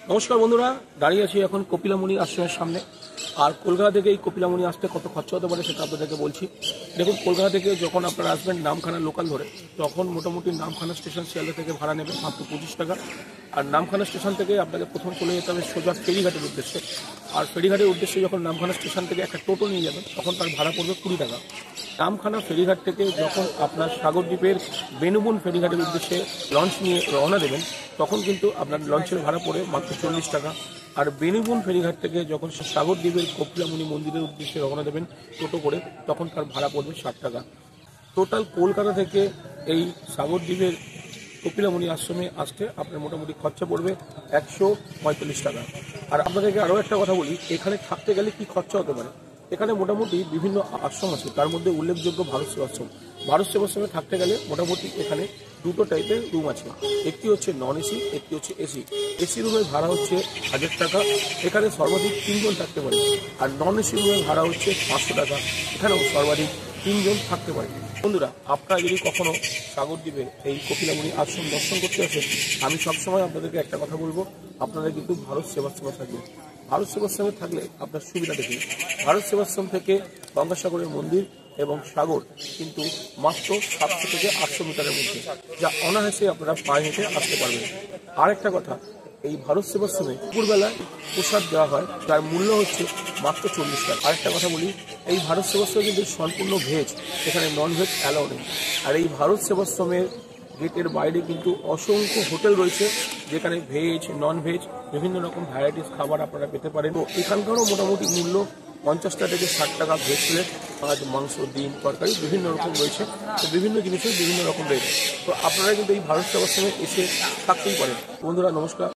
নমস্কার বন্ধুরা, দাঁড়িয়ে আছি এখন কপিলামুনি আশ্রমের সামনে। আর কলকাতা থেকে এই কপিলামুনি আসতে কত খরচা হতে পারে সেটা আপনাদেরকে বলছি। দেখুন, কলকাতা থেকে যখন আপনারা আসবেন নামখানা লোকাল ধরে, তখন মোটামুটি নামখানা স্টেশন শিয়ালদা থেকে ভাড়া নেবেন মাত্র 25 টাকা। আর নামখানা স্টেশন থেকে আপনাকে প্রথম চলে যেতে হবে সোজা ফেরিঘাটের উদ্দেশ্যে। আর ফেরিঘাটের উদ্দেশ্যে যখন নামখানা স্টেশন থেকে একটা টোটো নিয়ে যাবেন তখন তার ভাড়া পড়বে 20 টাকা। নামখানা ফেরিঘাট থেকে যখন আপনার সাগরদ্বীপের বেনুবন ফেরিঘাটের উদ্দেশ্যে লঞ্চ নিয়ে রওনা দেবেন তখন কিন্তু আপনার লঞ্চের ভাড়া পড়ে মাত্র 40 টাকা। আর বেনুবন ফেরিঘাট থেকে যখন সাগরদ্বীপের কপিলামুনি মন্দিরের উদ্দেশ্যে রওনা দেবেন টোটো করে তখন তার ভাড়া পড়বে 60 টাকা। টোটাল কলকাতা থেকে এই সাগরদ্বীপের কপিলামুনি আশ্রমে আসতে আপনার মোটামুটি খরচা পড়বে 145 টাকা। আর আপনাদেরকে আরও একটা কথা বলি, এখানে থাকতে গেলে কি খরচা হতে পারে। এখানে মোটামুটি বিভিন্ন আশ্রম আছে, তার মধ্যে উল্লেখযোগ্য ভারত সেবাশ্রম। ভারত সেবাশ্রমে থাকতে গেলে মোটামুটি এখানে দুটো টাইপের রুম আছে, একটি হচ্ছে নন এসি, একটি হচ্ছে এসি। এসি রুমের ভাড়া হচ্ছে 1000 টাকা, এখানে সর্বাধিক 3 জন থাকতে পারে। আর নন এসি রুমের ভাড়া হচ্ছে 500 টাকা, এখানেও সর্বাধিক 3 জন থাকতে পারে। বন্ধুরা, আপনারা যদি কখনো সাগরদ্বীপে এই কপিলামুনি আশ্রম দর্শন করতে আসেন, আমি সবসময় আপনাদেরকে একটা কথা বলবো, আপনারা কিন্তু ভারত সেবাশ্রমে থাকবেন। ভারত সেবাশ্রমে থাকলে আপনার সুবিধা দেখুন, ভারত সেবাশ্রম থেকে গঙ্গাসাগরের মন্দির এবং সাগর কিন্তু মাত্র 700 থেকে 800 মিটারের মধ্যে, যা অনায়াসে আপনারা পায়ে হেঁটে আসতে পারবেন। আর একটা কথা, এই ভারত সেবাশ্রমে দুপুরবেলায় প্রসাদ দেওয়া হয়, যার মূল্য হচ্ছে মাত্র 40 টাকা। আরেকটা কথা বলি, এই ভারত সেবাশ্রম কিন্তু সম্পূর্ণ ভেজ, এখানে নন ভেজ অ্যালাউ নেই। আর এই ভারত সেবাশ্রমের গেটের বাইরে কিন্তু অসংখ্য হোটেল রয়েছে, যেখানে ভেজ নন ভেজ বিভিন্ন রকম ভ্যারাইটিস খাবার আপনারা পেতে পারেন। তো এখানকারও মোটামুটি মূল্য 50 টাকা থেকে 60 টাকা ভেজ প্লেট। মাছ, মাংস, ডিম, তরকারি বিভিন্ন রকম রয়েছে। তো বিভিন্ন জিনিসের বিভিন্ন রকম রেট। তো আপনারা কিন্তু এই ভারত সেবাশ্রমে এসে থাকতেই পারেন। বন্ধুরা নমস্কার।